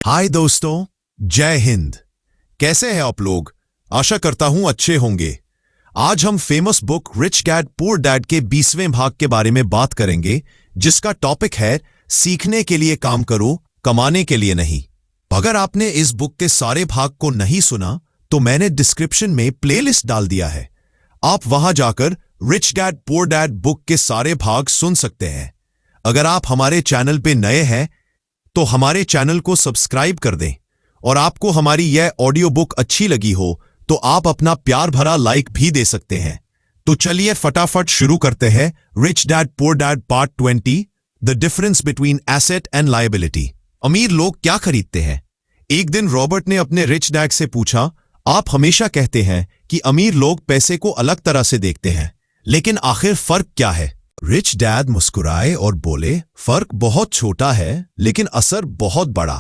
हाय दोस्तों, जय हिंद। कैसे हैं आप लोग? आशा करता हूं अच्छे होंगे। आज हम famous book rich dad poor dad के 20वें भाग के बारे में बात करेंगे, जिसका टॉपिक है सीखने के लिए काम करो, कमाने के लिए नहीं। अगर आपने इस बुक के सारे भाग को नहीं सुना तो मैंने डिस्क्रिप्शन में प्लेलिस्ट डाल दिया है। आप वहां जाकर rich dad poor dad book के सारे भाग सुन सकते हैं। अगर आप हमारे चैनल पे नए हैं तो हमारे चैनल को सब्सक्राइब कर दें, और आपको हमारी यह ऑडियो बुक अच्छी लगी हो तो आप अपना प्यार भरा लाइक भी दे सकते हैं। तो चलिए फटाफट शुरू करते हैं rich dad poor dad part 20, the difference between asset and liability. अमीर लोग क्या खरीदते हैं? एक दिन रॉबर्ट ने अपने रिच डैड से पूछा, आप हमेशा कहते हैं कि अमीर लोग पैसे को अलग तरह से देखते हैं, लेकिन आखिर फर्क क्या है? रिच डैड मुस्कुराए और बोले, फर्क बहुत छोटा है लेकिन असर बहुत बड़ा।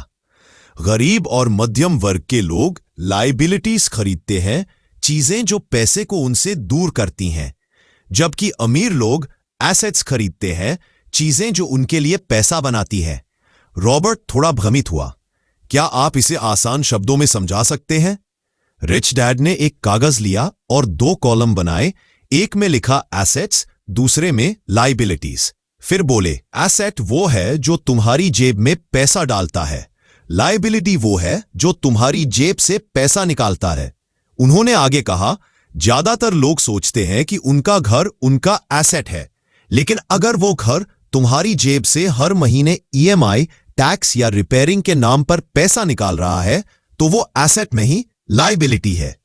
गरीब और मध्यम वर्ग के लोग लायबिलिटीज खरीदते हैं, चीजें जो पैसे को उनसे दूर करती हैं, जबकि अमीर लोग एसेट्स खरीदते हैं, चीजें जो उनके लिए पैसा बनाती हैं। रॉबर्ट थोड़ा भ्रमित हुआ। क्या आप इसे आसान शब्दों में समझा सकते हैं? रिच डैड ने एक कागज लिया और 2 कॉलम बनाए। एक में लिखा एसेट्स, दूसरे में लायबिलिटीज। फिर बोले, एसेट वो है जो तुम्हारी जेब में पैसा डालता है, लायबिलिटी वो है जो तुम्हारी जेब से पैसा निकालता है। उन्होंने आगे कहा, ज्यादातर लोग सोचते हैं कि उनका घर उनका एसेट है, लेकिन अगर वो घर तुम्हारी जेब से हर महीने ईएमआई, टैक्स या रिपेयरिंग के नाम पर पैसा निकाल रहा है तो वो एसेट में ही लायबिलिटी है।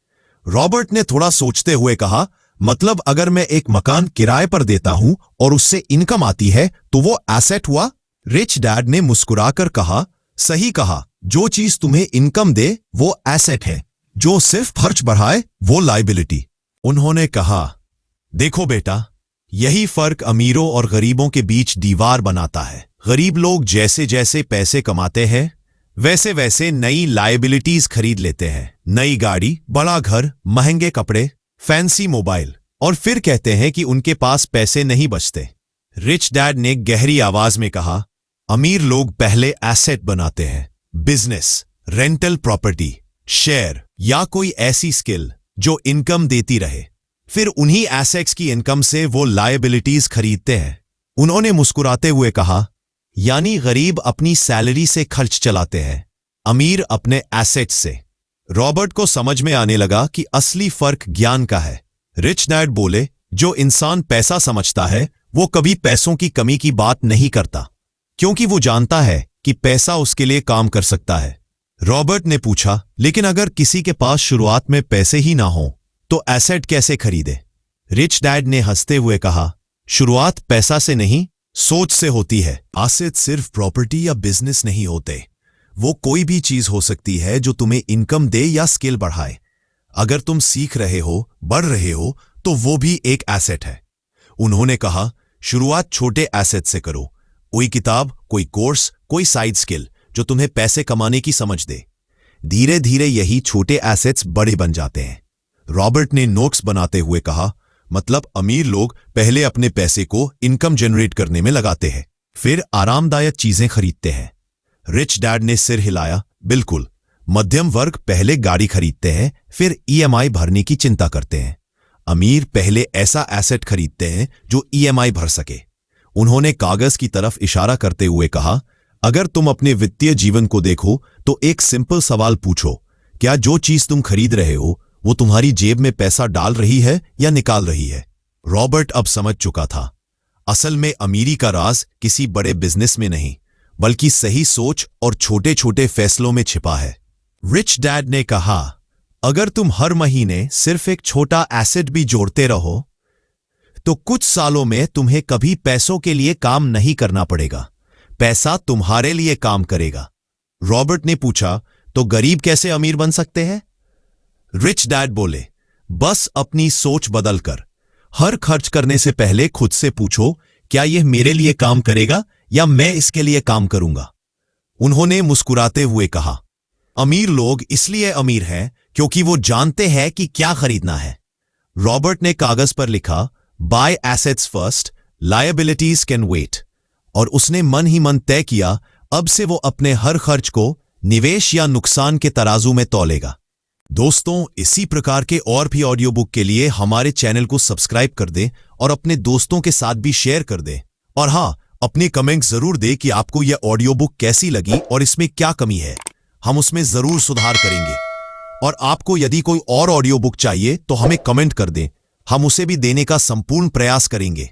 रॉबर्ट ने थोड़ा सोचते हुए कहा, मतलब अगर मैं एक मकान किराए पर देता हूं और उससे इनकम आती है तो वो एसेट हुआ? रिच डैड ने मुस्कुराकर कहा, सही कहा, जो चीज तुम्हें इनकम दे वो एसेट है, जो सिर्फ खर्च बढ़ाए वो लायबिलिटी। उन्होंने कहा, देखो बेटा, यही फर्क अमीरों और गरीबों के बीच दीवार बनाता है। गरीब लोग जैसे जैसे पैसे कमाते हैं वैसे वैसे नई लायबिलिटीज खरीद लेते हैं, नई गाड़ी, बड़ा घर, महंगे कपड़े, फैंसी मोबाइल, और फिर कहते हैं कि उनके पास पैसे नहीं बचते। रिच डैड ने गहरी आवाज में कहा, अमीर लोग पहले एसेट बनाते हैं, बिजनेस, रेंटल प्रॉपर्टी, शेयर या कोई ऐसी स्किल जो इनकम देती रहे। फिर उन्हीं एसेट्स की इनकम से वो लायबिलिटीज खरीदते हैं। उन्होंने मुस्कुराते हुए कहा, यानी गरीब अपनी सैलरी से खर्च चलाते हैं, अमीर अपने एसेट्स से। रॉबर्ट को समझ में आने लगा कि असली फर्क ज्ञान का है। रिच डैड बोले, जो इंसान पैसा समझता है वो कभी पैसों की कमी की बात नहीं करता, क्योंकि वो जानता है कि पैसा उसके लिए काम कर सकता है। रॉबर्ट ने पूछा, लेकिन अगर किसी के पास शुरुआत में पैसे ही ना हो तो एसेट कैसे खरीदे? रिच डैड ने हंसते हुए कहा, शुरुआत पैसा से नहीं, सोच से होती है। एसेट सिर्फ प्रॉपर्टी या बिजनेस नहीं होते, वो कोई भी चीज हो सकती है जो तुम्हें इनकम दे या स्किल बढ़ाए। अगर तुम सीख रहे हो, बढ़ रहे हो, तो वो भी एक एसेट है। उन्होंने कहा, शुरुआत छोटे एसेट से करो, कोई किताब, कोई कोर्स, कोई साइड स्किल जो तुम्हें पैसे कमाने की समझ दे। धीरे धीरे यही छोटे एसेट्स बड़े बन जाते हैं। रॉबर्ट ने नोट्स बनाते हुए कहा, मतलब अमीर लोग पहले अपने पैसे को इनकम जनरेट करने में लगाते हैं, फिर आरामदायक चीजें खरीदते हैं। रिच डैड ने सिर हिलाया, बिल्कुल। मध्यम वर्ग पहले गाड़ी खरीदते हैं, फिर ईएमआई भरने की चिंता करते हैं। अमीर पहले ऐसा एसेट खरीदते हैं जो ईएमआई भर सके। उन्होंने कागज की तरफ इशारा करते हुए कहा, अगर तुम अपने वित्तीय जीवन को देखो तो एक सिंपल सवाल पूछो, क्या जो चीज तुम खरीद रहे हो वो तुम्हारी जेब में पैसा डाल रही है या निकाल रही है? रॉबर्ट अब समझ चुका था, असल में अमीरी का राज किसी बड़े बिजनेस में नहीं, बल्कि सही सोच और छोटे छोटे फैसलों में छिपा है। रिच डैड ने कहा, अगर तुम हर महीने सिर्फ एक छोटा एसेट भी जोड़ते रहो तो कुछ सालों में तुम्हें कभी पैसों के लिए काम नहीं करना पड़ेगा, पैसा तुम्हारे लिए काम करेगा। रॉबर्ट ने पूछा, तो गरीब कैसे अमीर बन सकते हैं? रिच डैड बोले, बस अपनी सोच बदलकर। हर खर्च करने से पहले खुद से पूछो, क्या यह मेरे लिए काम करेगा या मैं इसके लिए काम करूंगा? उन्होंने मुस्कुराते हुए कहा, अमीर लोग इसलिए अमीर हैं क्योंकि वो जानते हैं कि क्या खरीदना है। रॉबर्ट ने कागज पर लिखा, buy assets first, liabilities can wait, और उसने मन ही मन तय किया, अब से वो अपने हर खर्च को निवेश या नुकसान के तराजू में तौलेगा। दोस्तों, इसी प्रकार के और भी ऑडियो बुक के लिए हमारे चैनल को सब्सक्राइब कर दें और अपने दोस्तों के साथ भी शेयर कर दें। और हाँ, अपने कमेंट जरूर दें कि आपको यह ऑडियो बुक कैसी लगी और इसमें क्या कमी है। हम उसमें जरूर सुधार करेंगे। और आपको यदि कोई और ऑडियो बुक चाहिए तो हमें कमेंट कर दें, हम उसे भी देने का संपूर्ण प्रयास करेंगे।